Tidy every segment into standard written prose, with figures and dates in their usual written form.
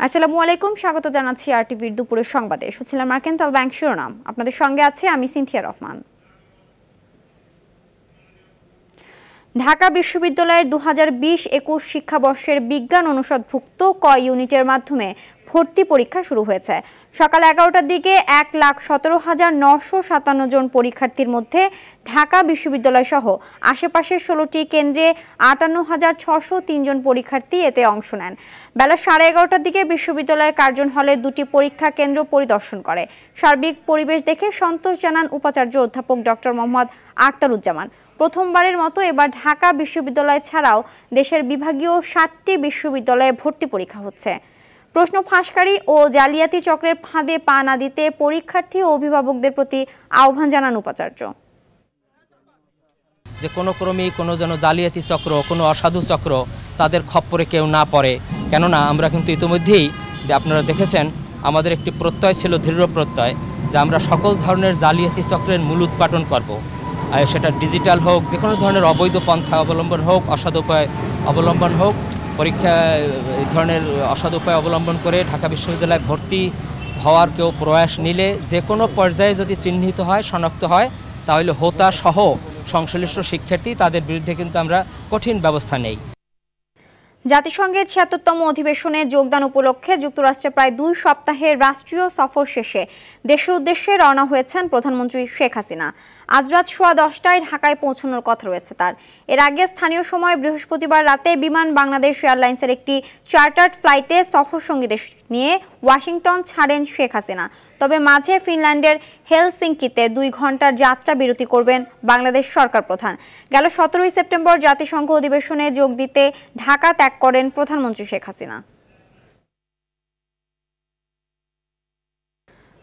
আসসালামু আলাইকুম, স্বাগত জানাচ্ছি আরটিভির দুপুরের সংবাদে। শুনছিলাম মার্কেন্টাল ব্যাংক শিরোনাম। আপনাদের সঙ্গে আছে আমি সিনথিয়া রহমান। ঢাকা বিশ্ববিদ্যালয়ের 2020-21 শিক্ষাবর্ষের বিজ্ঞান অনুষদভুক্ত ক ইউনিটের মাধ্যমে ভর্তি পরীক্ষা শুরু হয়েছে। সকাল 11টার দিকে 1,17,957 জন পরীক্ষার্থীর মধ্যে ঢাকা বিশ্ববিদ্যালয় সহ আশেপাশের 16টি কেন্দ্রে 58,603 জন পরীক্ষার্থী এতে অংশ নেন। বেলা 11:30টার দিকে বিশ্ববিদ্যালয়ের কার্জন হলের 2টি পরীক্ষা কেন্দ্র পরিদর্শন করে সার্বিক পরিবেশ দেখে সন্তোষ জানান উপাচার্য অধ্যাপক ডক্টর মোহাম্মদ আখতারুজ্জামান। প্রথমবারের মতো এবার ঢাকা বিশ্ববিদ্যালয় ছাড়াও দেশের বিভাগীয় 7টি বিশ্ববিদ্যালয়ে ভর্তি পরীক্ষা হচ্ছে। প্রশ্ন ফাঁসকারী ও জালিয়াতি চক্রের ফাঁদে পা না দিতে পরীক্ষার্থী ও অভিভাবকদের প্রতি আহ্বান জানান উপাচার্য। যে কোনো ক্রমেই কোনো যেন জালিয়াতি চক্র, কোনো অসাধু চক্র তাদের খপ্পরে কেউ না পড়ে। কেননা আমরা কিন্তু ইতিমধ্যেই আপনারা দেখেছেন আমাদের একটি প্রত্যয় ছিল, দৃঢ় প্রত্যয়, যে আমরা সকল ধরনের জালিয়াতি চক্রের মূল উৎপাটন করব। সেটা ডিজিটাল হোক, যে কোনো ধরনের অবৈধ পন্থা অবলম্বন হোক, অসাধু উপায় অবলম্বন হোক, পরীক্ষা এই ধরনের অসাধু উপায় অবলম্বন করে ঢাকা বিশ্ববিদ্যালয়ে ভর্তি হওয়ার কেউ প্রয়াস নিলে যে কোনো পর্যায়ে যদি চিহ্নিত হয়, শনাক্ত হয়, তাহলে হোতা সহ সংশ্লিষ্ট শিক্ষার্থী তাদের বিরুদ্ধে কিন্তু আমরা কঠিন ব্যবস্থা নেই। জাতিসংঘের 76তম অধিবেশনে যোগদান উপলক্ষে যুক্তরাষ্ট্রে প্রায় 2 সপ্তাহের রাষ্ট্রীয় সফর শেষে দেশের উদ্দেশ্যে রওনা হয়েছেন প্রধানমন্ত্রী শেখ হাসিনা। আজ রাত 10:15টায় ঢাকায় পৌঁছানোর কথা রয়েছে তার। এর আগে স্থানীয় সময় বৃহস্পতিবার রাতে বিমান বাংলাদেশ এয়ারলাইন্সের একটি চার্টার্ড ফ্লাইটে সফরসঙ্গীদের নিয়ে ওয়াশিংটন ছাড়েন শেখ হাসিনা। তবে মাঝে ফিনল্যান্ডের হেলসিঙ্কিতে 2 ঘন্টার যাত্রা বিরতি করবেন বাংলাদেশ সরকার প্রধান। গেল 17ই সেপ্টেম্বর জাতিসংঘ অধিবেশনে যোগ দিতে ঢাকা ত্যাগ করেন প্রধানমন্ত্রী শেখ হাসিনা।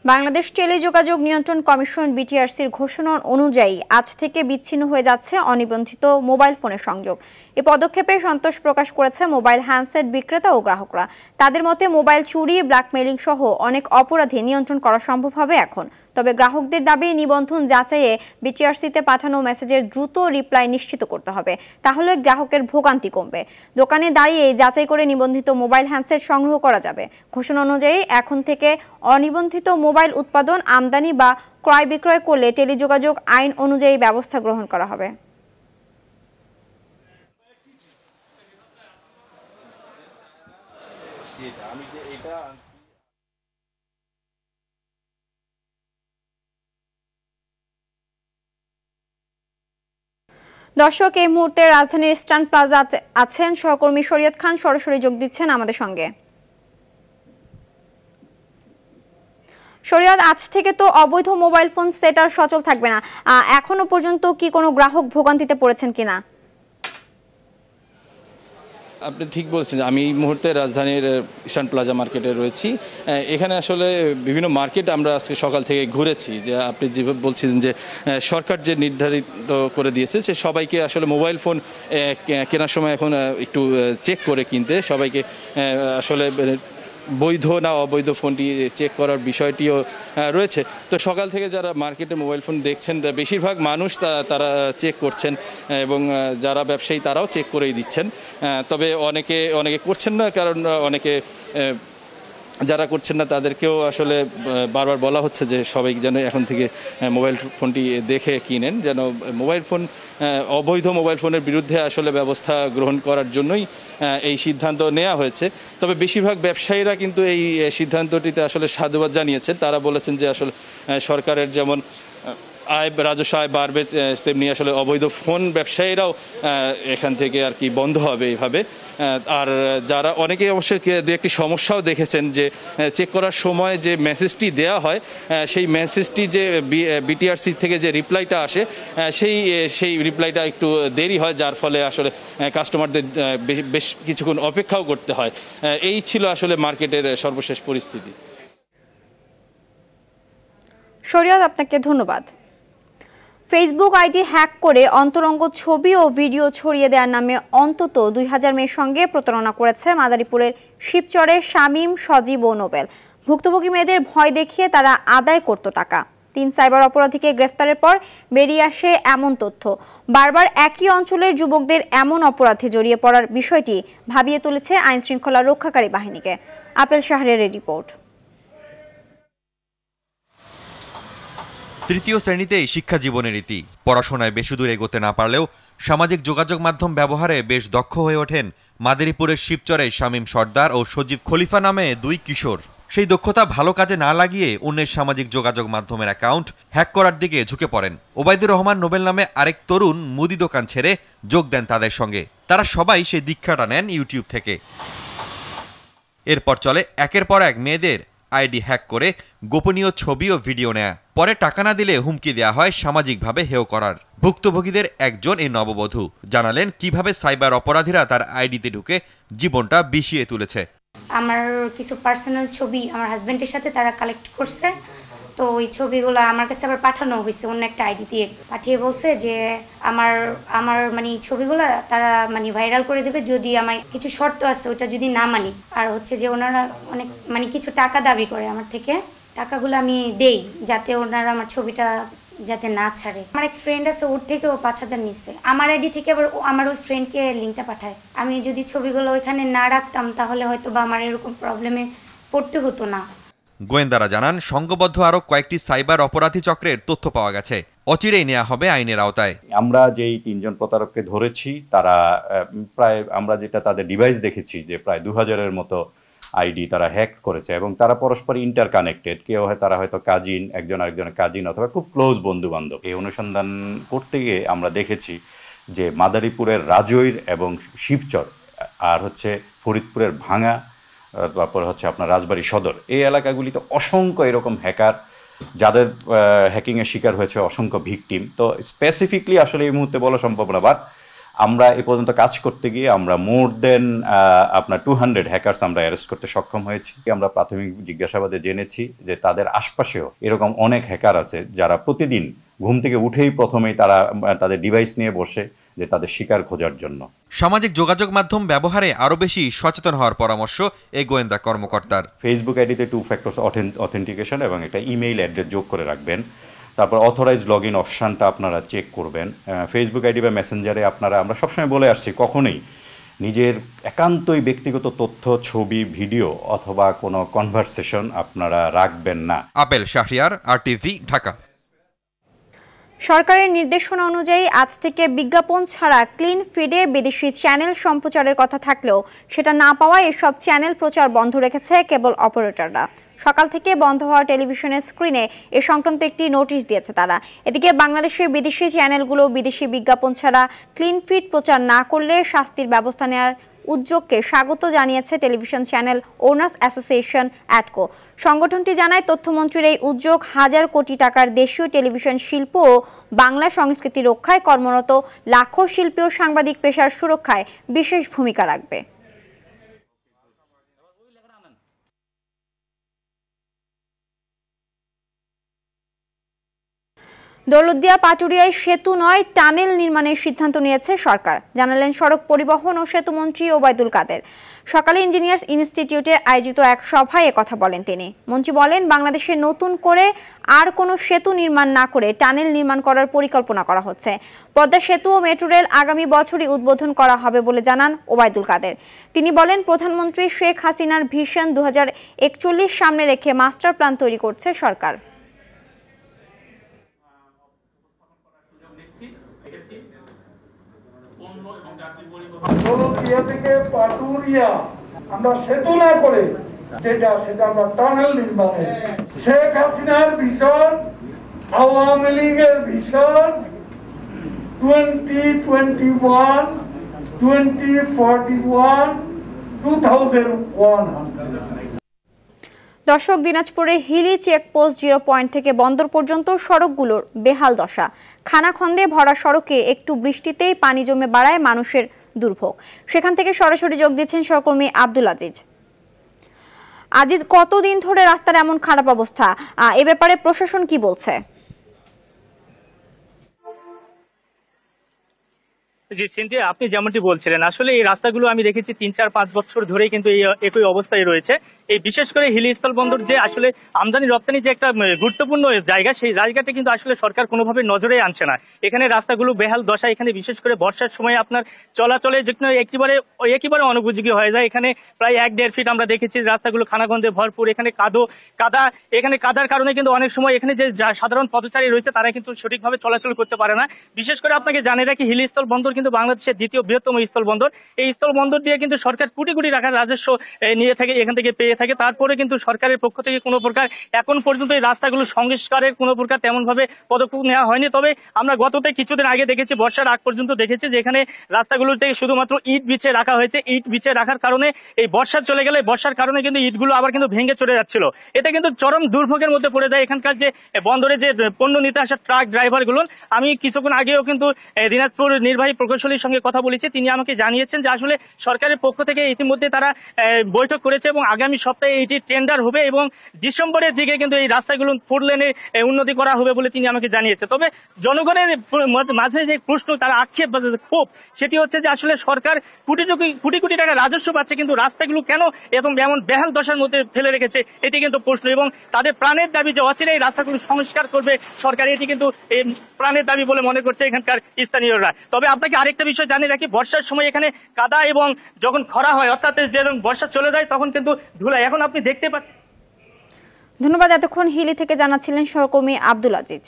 বাংলাদেশ টেলিযোগাযোগ নিয়ন্ত্রণ কমিশন বিটিআরসির ঘোষণা অনুযায়ী আজ থেকে বিচ্ছিন্ন হয়ে যাচ্ছে অনিবন্ধিত মোবাইল ফোনের সংযোগ। এ পদক্ষেপে সন্তোষ প্রকাশ করেছে মোবাইল হ্যান্ডসেট বিক্রেতা ও গ্রাহকরা। তাদের মতে মোবাইল চুরি, ব্ল্যাকমেইলিং সহ অনেক অপরাধী নিয়ন্ত্রণ করা সম্ভব হবে এখন। তবে গ্রাহকদের দাবি নিবন্ধন যাচাইয়ে বিটিআরসিতে পাঠানো মেসেজের দ্রুত রিপ্লাই নিশ্চিত করতে হবে, তাহলে গ্রাহকের ভোগান্তি কমবে। দোকানে দাঁড়িয়ে যাচাই করে নিবন্ধিত মোবাইল হ্যান্ডসেট সংগ্রহ করা যাবে। ঘোষণা অনুযায়ী এখন থেকে অনিবন্ধিত মোবাইল উৎপাদন, আমদানি বা ক্রয় বিক্রয় করলে টেলিযোগাযোগ আইন অনুযায়ী ব্যবস্থা গ্রহণ করা হবে। দর্শক, এই মুহূর্তে রাজধানীর স্টান প্লাজা আছেন সহকর্মী শরীয়ত খান, সরাসরি যোগ দিচ্ছেন আমাদের সঙ্গে। শরীয়ত, আজ থেকে তো অবৈধ মোবাইল ফোন সেট আর সচল থাকবে না, এখনো পর্যন্ত কি কোনো গ্রাহক ভোগান্তিতে পড়েছেন কিনা? আপনি ঠিক বলছেন। আমি এই মুহূর্তে রাজধানীর ইস্টার্ন প্লাজা মার্কেটে রয়েছি। এখানে আসলে বিভিন্ন মার্কেট আমরা আজকে সকাল থেকে ঘুরেছি। যে আপনি যে বলছিলেন যে সরকার যে নির্ধারিত করে দিয়েছে সে সবাইকে আসলে মোবাইল ফোন কেনার সময় এখন একটু চেক করে কিনতে, সবাইকে আসলে বৈধ না অবৈধ ফোনটি চেক করার বিষয়টিও রয়েছে। তো সকাল থেকে যারা মার্কেটে মোবাইল ফোন দেখছেন বেশিরভাগ মানুষ তারা চেক করছেন এবং যারা ব্যবসায়ী তারাও চেক করেই দিচ্ছেন। তবে অনেকে করছেন না, কারণ অনেকে যারা করছেন না তাদেরকেও আসলে বারবার বলা হচ্ছে যে সবাই যেন এখন থেকে মোবাইল ফোনটি দেখে কিনেন, যেন মোবাইল ফোন অবৈধ মোবাইল ফোনের বিরুদ্ধে আসলে ব্যবস্থা গ্রহণ করার জন্যই এই সিদ্ধান্ত নেওয়া হয়েছে। তবে বেশিরভাগ ব্যবসায়ীরা কিন্তু এই সিদ্ধান্তটিতে আসলে সাধুবাদ জানিয়েছেন। তারা বলেছেন যে আসলে সরকারের যেমন রাজস্ব আয় বাড়বে, তেমনি আসলে অবৈধ ফোন ব্যবসায়ীরাও এখান থেকে আর কি বন্ধ হবে এইভাবে। আর যারা অনেকে অবশ্যই দু একটি সমস্যাও দেখেছেন যে চেক করার সময় যে মেসেজটি দেওয়া হয় সেই মেসেজটি যে বিটিআরসি থেকে যে রিপ্লাইটা আসে সেই রিপ্লাইটা একটু দেরি হয়, যার ফলে আসলে কাস্টমারদের বেশ কিছুক্ষণ অপেক্ষাও করতে হয়। এই ছিল আসলে মার্কেটের সর্বশেষ পরিস্থিতি। শরীয়ত, আপনাকে ধন্যবাদ। ফেসবুক আইডি হ্যাক করে অন্তরঙ্গ ছবি ও ভিডিও ছড়িয়ে দেওয়ার নামে অন্তত 2000 মেয়ের সঙ্গে প্রতারণা করেছে মাদারীপুরের শিবচরের শামীম, সজীব ও নোবেল। ভুক্তভোগী মেয়েদের ভয় দেখিয়ে তারা আদায় করত টাকা। 3 সাইবার অপরাধীকে গ্রেফতারের পর বেরিয়ে আসে এমন তথ্য। বারবার একই অঞ্চলের যুবকদের এমন অপরাধে জড়িয়ে পড়ার বিষয়টি ভাবিয়ে তুলেছে আইন শৃঙ্খলা রক্ষাকারী বাহিনীকে। আপেল শাহরিয়ারের রিপোর্ট। তৃতীয় শ্রেণীতেই শিক্ষা জীবনের ইতি। পড়াশোনায় বেশি দূর এগোতে না পারলেও সামাজিক যোগাযোগ মাধ্যম ব্যবহারে বেশ দক্ষ হয়ে ওঠেন মাদারীপুরের শিবচরে শামীম সর্দার ও সজীব খলিফা নামে দুই কিশোর। সেই দক্ষতা ভালো কাজে না লাগিয়ে অন্যের সামাজিক যোগাযোগ মাধ্যমের অ্যাকাউন্ট হ্যাক করার দিকে ঝুঁকে পড়েন। ওবায়দুর রহমান নোবেল নামে আরেক তরুণ মুদি দোকান ছেড়ে যোগ দেন তাদের সঙ্গে। তারা সবাই সেই দীক্ষাটা নেন ইউটিউব থেকে। এরপর চলে একের পর এক মেয়েদের আইডি হ্যাক করে গোপনীয় ছবি ও ভিডিও নেয়া। পরে টাকা না দিলে হুমকি দেওয়া হয় সামাজিকভাবে হেয় করার। ভুক্তভোগীদের একজন এই নববধূ জানালেন কিভাবে সাইবার অপরাধীরা তার আইডিতে ঢুকে জীবনটা বিষিয়ে তুলেছে। আমার কিছু পার্সোনাল ছবি আমার হাজবেন্ডের সাথে তারা কালেক্ট করছে, তো ওই ছবিগুলো আমার কাছে আবার পাঠানো হয়েছে অন্য একটা আইডি দিয়ে। পাঠিয়ে বলছে যে আমার মানে ছবিগুলো তারা মানে ভাইরাল করে দেবে যদি আমার কিছু শর্ত আছে ওটা যদি না মানি। আর হচ্ছে যে ওনারা অনেক মানে কিছু টাকা দাবি করে আমার থেকে, টাকাগুলো আমি দেই যাতে ওনারা আমার ছবিটা যাতে না ছাড়ে। আমার এক ফ্রেন্ড আছে, ওর থেকে ও 5,000 নিচ্ছে। আমার আইডি থেকে আবার আমার ওই ফ্রেন্ডকে লিঙ্কটা পাঠায়। আমি যদি ছবিগুলো ওইখানে না রাখতাম তাহলে হয়তো বা আমার এরকম প্রবলেমে পড়তে হতো না। গোয়েন্দারা জানান সংঘবদ্ধ আরও কয়েকটি সাইবার অপরাধী চক্রের তথ্য পাওয়া গেছে। অচিরেই নেওয়া হবে আইনের আওতায়। আমরা যেই 3 জন প্রতারককে ধরেছি তারা প্রায় আমরা যেটা তাদের ডিভাইস দেখেছি যে প্রায় 2000-এর মতো আইডি তারা হ্যাক করেছে এবং তারা পরস্পর ইন্টার কানেক্টেড। কেউ হয় তারা হয়তো কাজিন, একজন আরেকজনের কাজিন অথবা খুব ক্লোজ বন্ধু বান্ধব। এই অনুসন্ধান করতে গিয়ে আমরা দেখেছি যে মাদারীপুরের রাজৈর এবং শিবচর আর হচ্ছে ফরিদপুরের ভাঙা, তারপর হচ্ছে আপনার রাজবাড়ী সদর, এই এলাকাগুলিতে অসংখ্য এরকম হ্যাকার যাদের হ্যাকিংয়ের শিকার হয়েছে অসংখ্য ভিকটিম। তো স্পেসিফিকলি আসলে এই মুহূর্তে বলা সম্ভব না, বাট আমরা এ পর্যন্ত কাজ করতে গিয়ে আমরা মোর দেন আপনার 200 হ্যাকার্স আমরা অ্যারেস্ট করতে সক্ষম হয়েছি। আমরা প্রাথমিক জিজ্ঞাসাবাদে জেনেছি যে তাদের আশপাশেও এরকম অনেক হ্যাকার আছে যারা প্রতিদিন ঘুম থেকে উঠেই প্রথমেই তারা তাদের ডিভাইস নিয়ে বসে যে তাদের শিকার খোঁজার জন্য। সামাজিক যোগাযোগ মাধ্যম ব্যবহারে আরও বেশি সচেতন হওয়ার পরামর্শ এই গোয়েন্দা কর্মকর্তার। ফেসবুক আইডিতে 2 ফ্যাক্টর অথেন্টিকেশন এবং একটা ইমেইল অ্যাড্রেস যোগ করে রাখবেন। তারপর অথরাইজ লগ ইন অপশানটা আপনারা চেক করবেন। ফেসবুক আইডি বা মেসেঞ্জারে আমরা সবসময় বলে আসছি কখনোই নিজের একান্তই ব্যক্তিগত তথ্য, ছবি, ভিডিও অথবা কোনো কনভারসেশন আপনারা রাখবেন না। Apple Shahriar, RTV, Dhaka. সরকারের নির্দেশনা অনুযায়ী আজ থেকে বিজ্ঞাপন ছাড়া ক্লিন ফিডে বিদেশি চ্যানেল সম্প্রচারের কথা থাকলেও সেটা না পাওয়ায় এসব চ্যানেল প্রচার বন্ধ রেখেছে কেবল অপারেটররা। সকাল থেকে বন্ধ হওয়া টেলিভিশনের স্ক্রিনে এ সংক্রান্ত একটি নোটিশ দিয়েছে তারা। এদিকে বাংলাদেশের বিদেশি চ্যানেলগুলো বিদেশি বিজ্ঞাপন ছাড়া ক্লিন ফিড প্রচার না করলে শাস্তির ব্যবস্থা নেওয়ার উদ্যোগকে স্বাগত জানিয়েছে টেলিভিশন চ্যানেল ওনার্স অ্যাসোসিয়েশন অ্যাটকো। সংগঠনটি জানায় তথ্যমন্ত্রীর এই উদ্যোগ হাজার কোটি টাকার দেশীয় টেলিভিশন শিল্প ও বাংলা সংস্কৃতি রক্ষায় কর্মরত লাখো শিল্পী ও সাংবাদিক পেশার সুরক্ষায় বিশেষ ভূমিকা রাখবে। দৌলতদিয়া পাটুরিয়ায় সেতু নয় টানেল নির্মাণের সিদ্ধান্ত নিয়েছে সরকার, জানালেন সড়ক পরিবহন ও সেতুমন্ত্রী ওবায়দুল কাদের। সকালে ইঞ্জিনিয়ার্স ইনস্টিটিউটে আয়োজিত এক সভায় একথা বলেন তিনি। মন্ত্রী বলেন, বাংলাদেশে নতুন করে আর কোনো সেতু নির্মাণ না করে টানেল নির্মাণ করার পরিকল্পনা করা হচ্ছে। পদ্মা সেতু ও মেট্রো রেল আগামী বছরই উদ্বোধন করা হবে বলে জানান ওবায়দুল কাদের। তিনি বলেন, প্রধানমন্ত্রী শেখ হাসিনার ভিশন 2041 সামনে রেখে মাস্টার প্ল্যান তৈরি করছে সরকার। দৌলতদিয়া থেকে পাটুরিয়া আমরা সেতু না করে সেটা আমরা টানেল নির্মাণে শেখ হাসিনার ভিশন, আওয়ামী লীগের ভিশন 2021, 2041, 2100। দর্শক, দিনাজপুরের হিলি চেকপোস্ট 0 পয়েন্ট থেকে বন্দর পর্যন্ত সড়কগুলোর বেহাল দশা। খানাখন্দে ভরা সড়কে একটু বৃষ্টিতেই পানি জমে বাড়ায় মানুষের দুর্ভোগ। সেখান থেকে সরাসরি যোগ দিচ্ছেন সহকর্মী আব্দুল আজিজ। আজিজ, কতদিন ধরে রাস্তার এমন খারাপ অবস্থা, এ ব্যাপারে প্রশাসন কি বলছে? জি সিনথিয়া, আপনি যেমনটি বলছিলেন, আসলে এই রাস্তাগুলো আমি দেখেছি 3-4-5 বছর ধরেই কিন্তু এই একই অবস্থায় রয়েছে। এই বিশেষ করে হিলি স্থল বন্দর যে আসলে আমদানি রপ্তানি যে একটা গুরুত্বপূর্ণ জায়গা, সেই জায়গাটা কিন্তু আসলে সরকার কোনোভাবে নজরে আনছে না। এখানে রাস্তাগুলো বেহাল দশা, এখানে বিশেষ করে বর্ষার সময় আপনার চলাচলে যেখানে একেবারে অনুপযোগী হয়ে যায়। এখানে প্রায় 1-1.5 ফিট আমরা দেখেছি রাস্তাগুলো খানাগন্ধে ভরপুর। এখানে কাদার কারণে কিন্তু অনেক সময় এখানে যে সাধারণ পথচারী রয়েছে তারা কিন্তু সঠিকভাবে চলাচল করতে পারে না। বিশেষ করে আপনাকে জানিয়ে রাখি, হিলি স্থল বন্দর কিন্তু বাংলাদেশের দ্বিতীয় বৃহত্তম স্থল বন্দর। এই স্থল বন্দর দিয়ে কিন্তু সরকার কোটি কোটি টাকার রাজস্ব নিয়ে থাকে, এখান থেকে পেয়ে থাকে। তারপরে কিন্তু সরকারের পক্ষ থেকে কোনো প্রকার এখন পর্যন্ত এই রাস্তাগুলো সংস্কারের কোনো প্রকার তেমন ভাবে পদক্ষেপ নেওয়া হয়নি। তবে আমরা গততে কিছুদিন আগে দেখেছি, বর্ষার আগ পর্যন্ত দেখেছি যে এখানে রাস্তাগুলোতে শুধুমাত্র ইট বিছিয়ে রাখা হয়েছে। ইট বিছিয়ে রাখার কারণে এই বর্ষা চলে গেলে বর্ষার কারণে কিন্তু ইটগুলো আবার কিন্তু ভেঙে চলে যাচ্ছিল। এটা কিন্তু চরম দুর্ভোগের মধ্যে পড়ে যায় এখানকার যে বন্দরে যে পণ্য নিতে আসা ট্রাক ড্রাইভারগুলো। আমি কিছুক্ষণ আগেও কিন্তু দিনাজপুর নির্বাহী প্রকৌশলীর সঙ্গে কথা বলেছি, তিনি আমাকে জানিয়েছেন যে আসলে সরকারের পক্ষ থেকে ইতিমধ্যে তারা বৈঠক করেছে এবং আগামী সপ্তাহে এটি টেন্ডার হবে এবং ডিসেম্বরের দিকে কিন্তু এই রাস্তাগুলো 4 লেনে উন্নতি করা হবে বলে তিনি আমাকে জানিয়েছে। তবে জনগণের মাঝে যে প্রশ্ন, তার আক্ষেপ ক্ষোভ, সেটি হচ্ছে যে আসলে সরকার কোটি কোটি টাকা রাজস্ব পাচ্ছে, কিন্তু রাস্তাগুলো কেন এমন বেহাল দশার মধ্যে ফেলে রেখেছে, এটি কিন্তু প্রশ্ন। এবং তাদের প্রাণের দাবি যে অচিরেই রাস্তাগুলো সংস্কার করবে সরকার, এটি কিন্তু প্রাণের দাবি বলে মনে করছে এখানকার স্থানীয়রা। তবে আপনাকে আরেকটা বিষয় জানিয়ে রাখি, বর্ষার সময় এখানে কাদা এবং যখন খরা হয়, অর্থাৎ যখন বর্ষা চলে যায় তখন কিন্তু ধুলা। এখন আপনি দেখতে পাচ্ছেন। ধন্যবাদ। এতক্ষণ হিলি থেকে জানাচ্ছিলেন সহকর্মী আব্দুল আজিজ।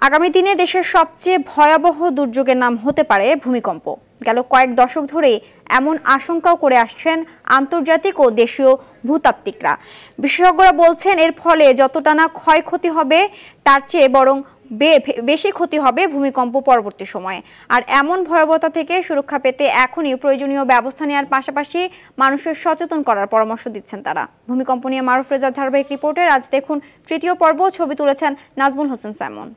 আগামী দিনে দেশের সবচেয়ে ভয়াবহ দুর্যোগের নাম হতে পারে ভূমিকম্প। গেল কয়েক দশক ধরে এমন আশঙ্কাও করে আসছেন আন্তর্জাতিক ও দেশীয় ভূতাত্ত্বিকরা। বিশেষজ্ঞরা বলছেন এর ফলে যতটা না ক্ষয়ক্ষতি হবে তার চেয়ে বরং বেশি ক্ষতি হবে ভূমিকম্প পরবর্তী সময়ে। আর এমন ভয়াবহতা থেকে সুরক্ষা পেতে এখনই প্রয়োজনীয় ব্যবস্থা নেওয়ার পাশাপাশি মানুষের সচেতন করার পরামর্শ দিচ্ছেন তারা। ভূমিকম্প নিয়ে মারুফ রেজার ধারাবাহিক রিপোর্টের আজ দেখুন তৃতীয় পর্ব। ছবি তুলেছেন নাজমুল হোসেন সাইমন।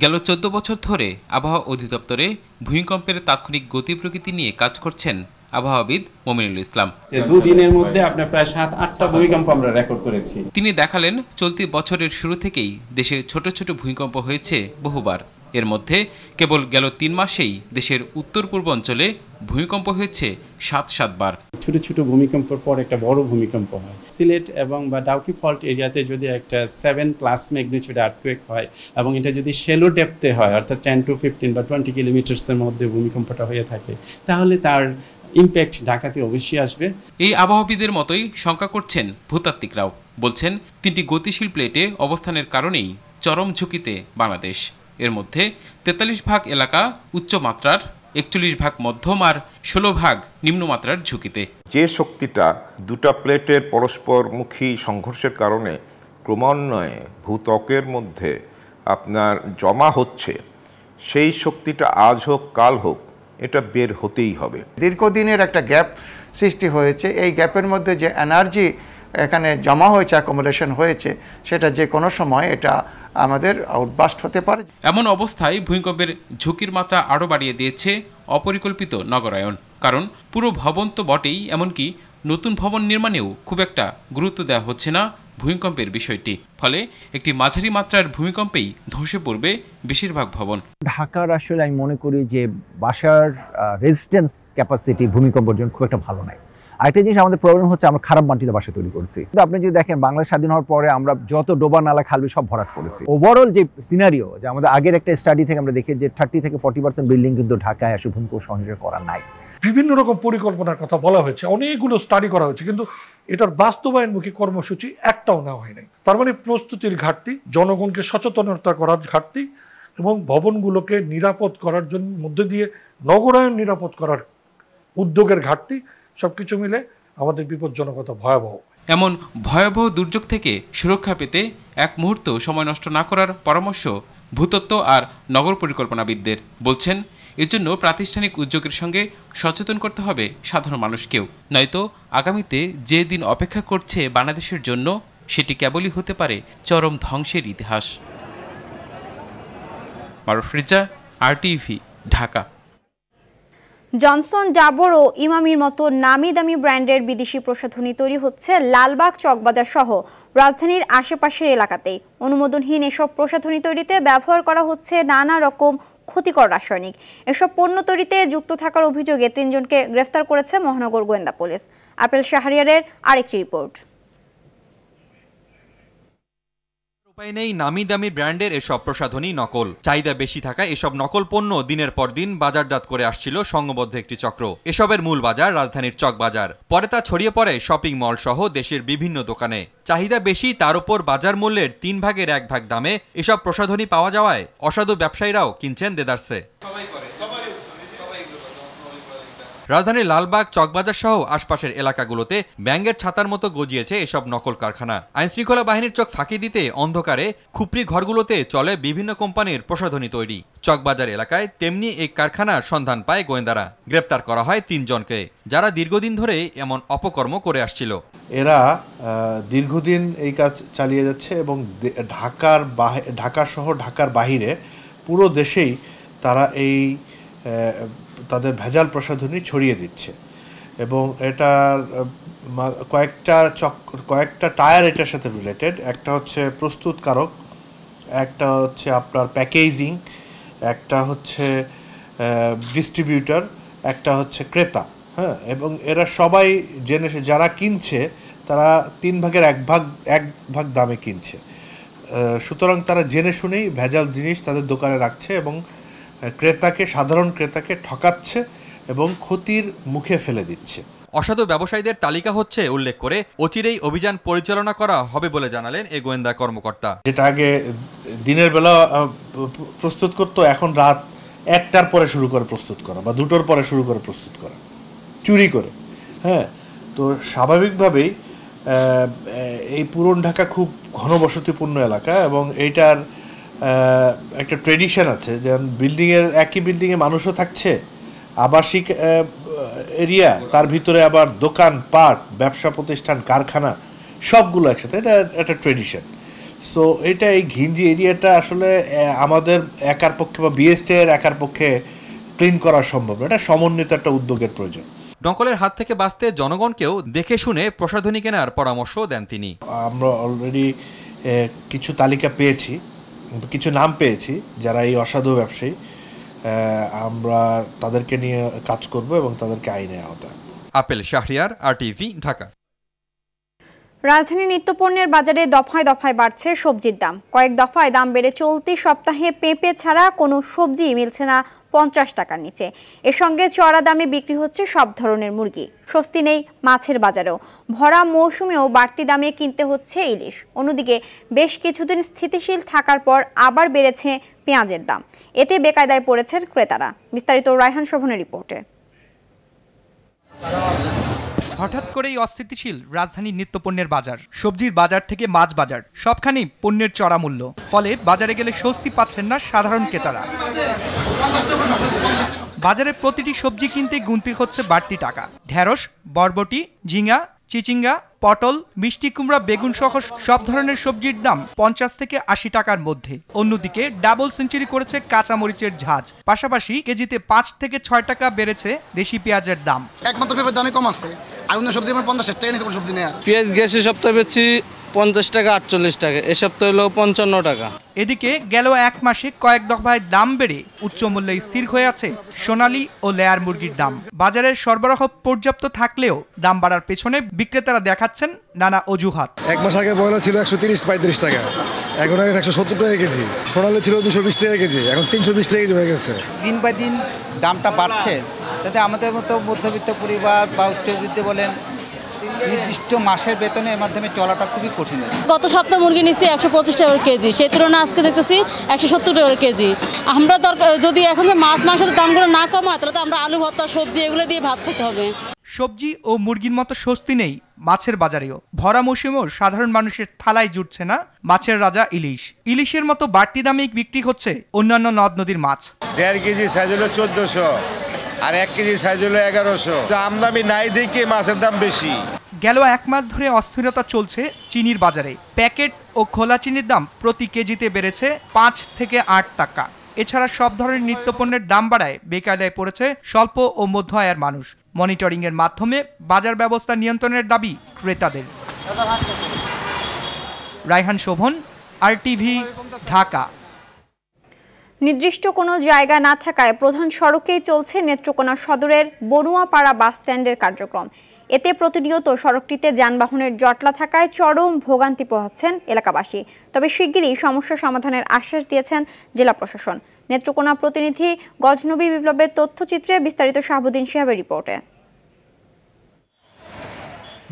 গেল 14 বছর ধরে আবহাওয়া অধিদপ্তরে ভূমিকম্পের তাৎক্ষণিক গতি প্রকৃতি নিয়ে কাজ করছেন আবহাওয়াবিদ মমিনুল ইসলাম। দুদিনের মধ্যে আপনার প্রায় 7-8টা ভূমিকম্প আমরা রেকর্ড করেছি। তিনি দেখালেন চলতি বছরের শুরু থেকেই দেশে ছোট ছোট ভূমিকম্প হয়েছে বহুবার। এর মধ্যে কেবল গেল 3 মাসেই দেশের উত্তর পূর্ব অঞ্চলে ভূমিকম্প হয়েছে 7 বার। ছোট ছোট ভূমিকম্পের পর একটা বড় ভূমিকম্প হয়। সিলেট এবং বা ডাউকি ফল্ট এরিয়াতে যদি একটা 7+ ম্যাগনিটিউড আর্থকুয়েক হয় এবং এটা যদি শ্যালো ডেপথে হয়, অর্থাৎ 10 to 15 বা 20 কিলোমিটার্সের মধ্যে ভূমিকম্পটা হয়ে থাকে, তাহলে তার ইম্প্যাক্ট ঢাকাতে অবশ্যই আসবে। এই আবহাওয়াবিদের মতোই শঙ্কা করছেন ভূতাত্ত্বিকরাও। বলছেন 3টি গতিশীল প্লেটে অবস্থানের কারণেই চরম ঝুঁকিতে বাংলাদেশ। এর মধ্যে 43% এলাকা উচ্চ মাত্রার, 41% মধ্যম আর 16% নিম্নমাত্রার ঝুঁকিতে। যে শক্তিটা দুটা প্লেটের পরস্পরমুখী সংঘর্ষের কারণে ক্রমান্বয়ে ভূত্বকের মধ্যে আপনার জমা হচ্ছে, সেই শক্তিটা আজ হোক কাল হোক এটা বের হতেই হবে। দীর্ঘদিনের একটা গ্যাপ সৃষ্টি হয়েছে। এই গ্যাপের মধ্যে যে এনার্জি এখানে জমা হয়েছে, অ্যাকোমোডেশন হয়েছে, সেটা যে কোনো সময় এটা আমাদের আউটবাস্ট হতে পারে। এমন অবস্থায় ভূমিকম্পের ঝুঁকির মাত্রা আরও বাড়িয়ে দিয়েছে অপরিকল্পিত নগরায়ন। কারণ পুরো ভবন তো বটেই, এমনকি নতুন ভবন নির্মাণেও খুব একটা গুরুত্ব দেওয়া হচ্ছে না ভূমিকম্পের বিষয়টি। ফলে একটি মাঝারি মাত্রার ভূমিকম্পেই ধসে পড়বে বেশিরভাগ ভবন। ঢাকার আসলে আমি মনে করি যে বাসার রেজিস্ট্যান্স ক্যাপাসিটি ভূমিকম্পের জন্য খুব একটা ভালো নাই। আরেকটা জিনিস আমাদের প্রবলেম হচ্ছে, আমরা খারাপ মাটিতে বাসা তৈরি করছি। কিন্তু আপনি যদি দেখেন বাংলাদেশ স্বাধীন হওয়ার পরে আমরা যত ডোবা নালা খালবি সব ভরাট করেছি। ওভারঅল যে সিনারিও, যে আমাদের আগের একটা স্টাডি থেকে আমরা দেখি যে 30 থেকে 40% বিল্ডিং কিন্তু ঢাকায় আসলে ভূমিকম্প সহনীয় করা নাই। বিভিন্ন রকম পরিকল্পনার কথা বলা হয়েছে, অনেকগুলো স্টাডি করা হয়েছে, কিন্তু এটার বাস্তবায়নমুখী কর্মসূচি একটাও নেওয়া হয় নাই। তার মানে প্রস্তুতির ঘাটতি, জনগণকে সচেতনতা করার ঘাটতি এবং ভবনগুলোকে নিরাপদ করার জন্য মধ্যে দিয়ে নগরায়ন নিরাপদ করার উদ্যোগের ঘাটতি, সবকিছু মিলে আমাদের বিপজ্জনকতা ভয়াবহ। এমন ভয়াবহ দুর্যোগ থেকে সুরক্ষা পেতে এক মুহূর্ত সময় নষ্ট না করার পরামর্শ ভূতত্ত্ব আর নগর পরিকল্পনাবিদদের। বলছেন এজন্য প্রাতিষ্ঠানিক উদ্যোগের সঙ্গে সচেতন করতে হবে সাধারণ মানুষকেও, নয়তো আগামীতে যে দিন অপেক্ষা করছে বাংলাদেশের জন্য সেটি কেবলই হতে পারে চরম ধ্বংসের ইতিহাস। মারুফ রেজা, RTV, ঢাকা। জনসন ডাবর ও ইমামির মতো নামি দামি ব্র্যান্ডের বিদেশি প্রসাধনী তৈরি হচ্ছে লালবাগ চকবাজার সহ রাজধানীর আশেপাশের এলাকাতেই। অনুমোদনহীন এসব প্রসাধনী তৈরিতে ব্যবহার করা হচ্ছে নানা রকম ক্ষতিকর রাসায়নিক। এসব পণ্য তৈরিতে যুক্ত থাকার অভিযোগে ৩ জনকে গ্রেফতার করেছে মহানগর গোয়েন্দা পুলিশ। আপেল শাহরিয়ারের আরেকটি রিপোর্ট। উপায় নেই, নামি দামি ব্র্যান্ডের এসব প্রসাধনী নকল। চাহিদা বেশি থাকা এসব নকল পণ্য দিনের পর দিন বাজারজাত করে আসছিল সংঘবদ্ধ একটি চক্র। এসবের মূল বাজার রাজধানীর চকবাজার। পরে তা ছড়িয়ে পড়ে শপিং মল সহ দেশের বিভিন্ন দোকানে। চাহিদা বেশি, তার উপর বাজার মূল্যের 3 ভাগের 1 ভাগ দামে এসব প্রসাধনী পাওয়া যাওয়ায় অসাধু ব্যবসায়ীরাও কিনছেন দেদারসে। রাজধানীর লালবাগ চকবাজার সহ আশপাশের এলাকাগুলোতে ব্যাঙের ছাতার মতো গজিয়েছে এসব নকল কারখানা। আইনশৃঙ্খলা বাহিনীর চোখ ফাঁকি দিতে অন্ধকারে খুপড়ি ঘরগুলোতে চলে বিভিন্ন কোম্পানির প্রসাধনী তৈরি। চকবাজার এলাকায় তেমনি এক কারখানার সন্ধান পায় গোয়েন্দারা। গ্রেপ্তার করা হয় 3 জনকে, যারা দীর্ঘদিন ধরে এমন অপকর্ম করে আসছিল। এরা দীর্ঘদিন এই কাজ চালিয়ে যাচ্ছে এবং ঢাকা সহ ঢাকার বাহিরে পুরো দেশেই তারা এই তাদের ভেজাল প্রসাধনী ছড়িয়ে দিচ্ছে এবং এটার কয়েকটা টায়ার এটার সাথে রিলেটেড। একটা হচ্ছে প্রস্তুতকারক, একটা হচ্ছে আপনার প্যাকেজিং, একটা হচ্ছে ডিস্ট্রিবিউটর, একটা হচ্ছে ক্রেতা। হ্যাঁ, এবং এরা সবাই যারা কিনছে তারা 3 ভাগের 1 ভাগ দামে কিনছে। সুতরাং তারা জেনে শুনেই ভেজাল জিনিস তাদের দোকানে রাখছে এবং সাধারণ ক্রেতাকে ঠকাচ্ছে এবং ক্ষতির মুখে ফেলে দিচ্ছে। অসাধু ব্যবসায়ীদের তালিকা হচ্ছে উল্লেখ করে অচিরেই অভিযান পরিচালনা করা হবে বলে জানালেন এই গোয়েন্দা কর্মকর্তা। যেটা আগে দিনের বেলা প্রস্তুত করতো, এখন রাত 1টার পরে শুরু করে প্রস্তুত করা বা 2টোর পরে শুরু করে প্রস্তুত করা, চুরি করে। হ্যাঁ, তো স্বাভাবিকভাবেই এই পুরন ঢাকা খুব ঘনবসতিপূর্ণ এলাকা এবং এইটার একটা ট্রেডিশন আছে, যেমন একই বিল্ডিংয়ে মানুষও থাকছে, আবাসিক এরিয়া, তার ভিতরে আবার দোকান পাট, ব্যবসা প্রতিষ্ঠান, কারখানা সবগুলো একসাথে। এটা একটা ট্রেডিশন। সো এটা এই ঘিঞ্জি এরিয়াটা আসলে আমাদের একার পক্ষে বা বিএসটি এর একার পক্ষে ক্লিন করা সম্ভব না। এটা সমন্বিত একটা উদ্যোগের প্রয়োজন। নকলের হাত থেকে বাঁচতে জনগণকেও দেখে শুনে প্রসাধনী কেনার পরামর্শ দেন তিনি। আমরা অলরেডি কিছু তালিকা পেয়েছি, কিছু নাম পেয়েছি যারা এই অসাধু ব্যবসায়ী। আমরা তাদেরকে নিয়ে কাজ করব এবং তাদেরকে আইনে আওতায় আনব। Apple Shahriar, RTV, Dhaka. রাজধানীর নিত্যপণ্যের বাজারে দফায় দফায় বাড়ছে সবজির দাম। কয়েক দফায় দাম বেড়ে চলতি সপ্তাহে পেঁপে ছাড়া কোনো সবজি মিলছে না 50 টাকার নিচে। এর সঙ্গে চড়া দামে বিক্রি হচ্ছে সব ধরনের মুরগি। স্বস্তি নেই মাছের বাজারেও। ভরা মৌসুমেও বাড়তি দামে কিনতে হচ্ছে ইলিশ। অন্যদিকে বেশ কিছুদিন স্থিতিশীল থাকার পর আবার বেড়েছে পেঁয়াজের দাম। এতে বেকায়দায় পড়েছে ক্রেতারা। বিস্তারিত রায়হান শোভনের রিপোর্টে। হঠাৎ করেই অস্থিতিশীল রাজধানীর নিত্যপণ্যের বাজার। সবজির বাজার থেকে মাছ বাজার, সবখানেই পণ্যের চড়া মূল্য। ফলে বাজারে গেলে স্বস্তি পাচ্ছেন না সাধারণ ক্রেতারা। বাজারে প্রতিটি সবজি কিনতে গুনতে হচ্ছে বাড়তি টাকা। ঢেঁড়স, বরবটি, ঝিঙা, চিচিঙ্গা, পটল, মিষ্টি কুমড়া, বেগুন সহ সব ধরনের সবজির দাম 50 থেকে 80 টাকার মধ্যে। অন্যদিকে ডাবল সেঞ্চুরি করেছে কাঁচামরিচের ঝাঁজ। পাশাপাশি কেজিতে 5 থেকে 6 টাকা বেড়েছে দেশি পেঁয়াজের দাম। একমাত্র পেঁপের দামই কম আছে, আর অন্য সবজি 50 টাকা নিতে সবজি নেই। পেঁয়াজ গেছে সপ্তাহে বেচি 50 টাকা, 48 টাকা, এ সপ্তাহে হলো 55 টাকা। এদিকে গেল 1 মাসে কয়েক দফায় দাম বেড়ে উচ্চ মূল্যে স্থির হয়ে আছে সোনালী ও লেয়ার মুরগির দাম। বাজারের সরবরাহ পর্যাপ্ত থাকলেও দাম বাড়ার পেছনে বিক্রেতারা দেখাচ্ছেন নানা অজুহাত। 1 মাস আগে ব্রয়লার ছিল 130-35 টাকা, এখন 170 টাকা কেজি। সোনালী ছিল 220 টাকা কেজি, এখন 320 টাকা কেজি হয়ে গেছে। দিন বাই দিন দামটা বাড়ছে, তাতে আমাদের মতো মধ্যবিত্ত পরিবার বা উচ্চবিত্ত বলেন নির্দিষ্ট মাসের বেতনের মাধ্যমে চলাটা খুবই কঠিন। গত সপ্তাহে মুরগি নিচ্ছি 125 টাকা কেজি, সেই তুলনায় আজকে দেখতেছি 170 টাকা কেজি। আমরা যদি এখন মাছ মাংসের দামগুলো না কমায় তাহলে তো আমরা আলু ভর্তা, সবজি এগুলো দিয়ে ভাত খেতে হবে। সবজি ও মুরগির মতো স্বস্তি নেই মাছের বাজারেও। ভরা মৌসুমেও সাধারণ মানুষের থালায় জুটছে না মাছের রাজা ইলিশ। ইলিশের মতো বাড়তি দামে বিক্রি হচ্ছে অন্যান্য নদ নদীর মাছ। 1.5 কেজি সাইজ হলো 1400, আর 1 কেজি সাইজ হলো 1100। আমদানি নাই দেখে মাছের দাম বেশি। গেল 1 মাস ধরে অস্থিরতা চলছে চিনির বাজারে। প্যাকেট ও খোলা চিনির দাম প্রতি কেজিতে বেড়েছে 5 থেকে 8 টাকা। এছাড়া সব ধরনের নিত্যপণ্যের দাম বাড়ায় বেকায়দায় পড়েছে স্বল্প ও মধ্য আয়ের মানুষ। মনিটরিংয়ের মাধ্যমে বাজার ব্যবস্থা নিয়ন্ত্রণের দাবি ক্রেতাদের। রায়হান শোভন, RTV, ঢাকা। নির্দিষ্ট কোনো জায়গা না থাকায় প্রধান সড়কেই চলছে নেত্রকোনা সদরের বনুয়াপাড়া বাস স্ট্যান্ডের কার্যক্রম। এতে প্রতিনিয়ত সড়কটিতে যানবাহনের জটলা থাকায় চরম ভোগান্তি পোহাচ্ছেন এলাকাবাসী। তবে শিগগিরই সমস্যা সমাধানের আশ্বাস দিয়েছেন জেলা প্রশাসন। নেত্রকোনা প্রতিনিধি গজনবী বিপ্লবের তথ্যচিত্রে বিস্তারিত শাহাবুদ্দিন শিহাবের রিপোর্টে।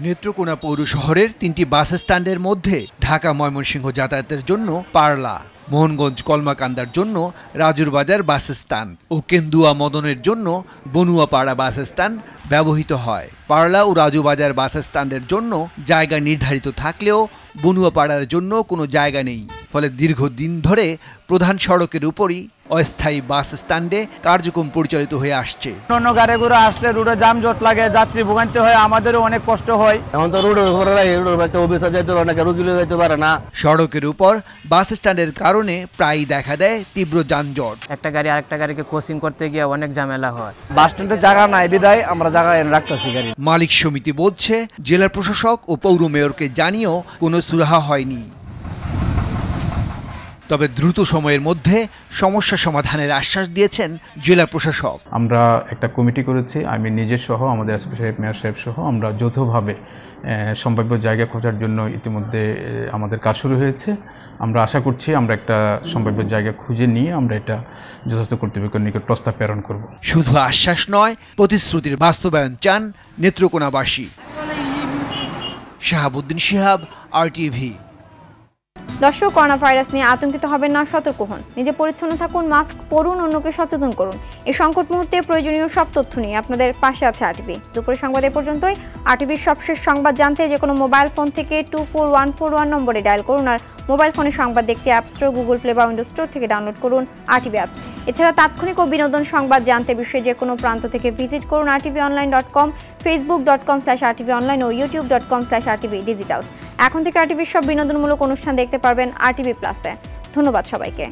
নেত্রকোনা পৌর শহরের 3টি বাস স্ট্যান্ডের মধ্যে ঢাকা ময়মনসিংহ যাতায়াতের জন্য পারলা, মোহনগঞ্জ কলমাকান্দার জন্য রাজুর বাজার বাস স্ট্যান্ড ও কেন্দুয়া মদনের জন্য বনুয়াপাড়া বাস স্ট্যান্ড ব্যবহৃত হয়। পারলা ও রাজু বাজার বাস স্ট্যান্ডের জন্য জায়গা নির্ধারিত থাকলেও বনুয়াপাড়ার জন্য কোনো জায়গা নেই। ফলে দীর্ঘদিন ধরে প্রধান সড়কের উপরই অস্থায়ী বাস স্ট্যান্ডে কার্যক্রম পরিচালিত হয়ে আসছে। অন্য গাড়িগুলো আসলে রোডে যানজট লাগে, যাত্রী ভোগান্তি হয়, আমাদেরও অনেক কষ্ট হয়। এখন তো রোডের উপরে যেতে পারে না। সড়কের উপর বাস স্ট্যান্ডের কারণে প্রায়ই দেখা দেয় তীব্র যানজট। একটা গাড়ি আরেকটা গাড়িকে ক্রসিং করতে গিয়ে অনেক ঝামেলা হয়। বাস স্ট্যান্ডে জায়গা নাই বিদায় আমরা জায়গা রাখতেছি গাড়ি। মালিক সমিতি বলছে জেলা প্রশাসক ও পৌর মেয়রকে জানিয়েও কোনো সুরাহা হয়নি। তবে দ্রুত সময়ের মধ্যে সমস্যা সমাধানের আশ্বাস দিয়েছেন জেলা প্রশাসক। আমরা একটা কমিটি করেছি, আমি নিজের সহ আমাদের এসপি সাহেব, মেয়র সাহেব সহ আমরা যৌথভাবে সম্ভাব্য জায়গা খোঁজার জন্য ইতিমধ্যে আমাদের কাজ শুরু হয়েছে। আমরা আশা করছি আমরা একটা সম্ভাব্য জায়গা খুঁজে নিয়ে আমরা এটা যথাযথ কর্তৃপক্ষের নিকট প্রস্তাব প্রেরণ করব। শুধু আশ্বাস নয়, প্রতিশ্রুতির বাস্তবায়ন চান নেত্রকোনাবাসী। শাহাবুদ্দিন শিহাব, RTV। দর্শক, করোনা ভাইরাস নিয়ে আতঙ্কিত হবেন না, সতর্ক হন, নিজে পরিচ্ছন্ন থাকুন, মাস্ক পরুন, অন্যকে সচেতন করুন। এই সংকট মুহূর্তে প্রয়োজনীয় সব তথ্য নিয়ে আপনাদের পাশে আছে RTV। দুপুরের সংবাদ এ পর্যন্তই। RTVর সবশেষ সংবাদ জানতে যে কোনো মোবাইল ফোন থেকে 24141 নম্বরে ডায়াল করুন। আর মোবাইল ফোনে সংবাদ দেখতে অ্যাপ স্টোর, গুগল প্লে বা উইন্ডোজ স্টোর থেকে ডাউনলোড করুন RTV অ্যাপস। এছাড়া তাৎক্ষণিক ও বিনোদন সংবাদ জানতে বিশ্বের যে কোনো প্রান্ত থেকে ভিজিট করুন rtvonline.com, facebook.com/rtvonline ও youtube.com/rtvdigitals। এখন থেকে RTVর সব বিনোদনমূলক অনুষ্ঠান দেখতে পারবেন RTV প্লাসে। ধন্যবাদ সবাইকে।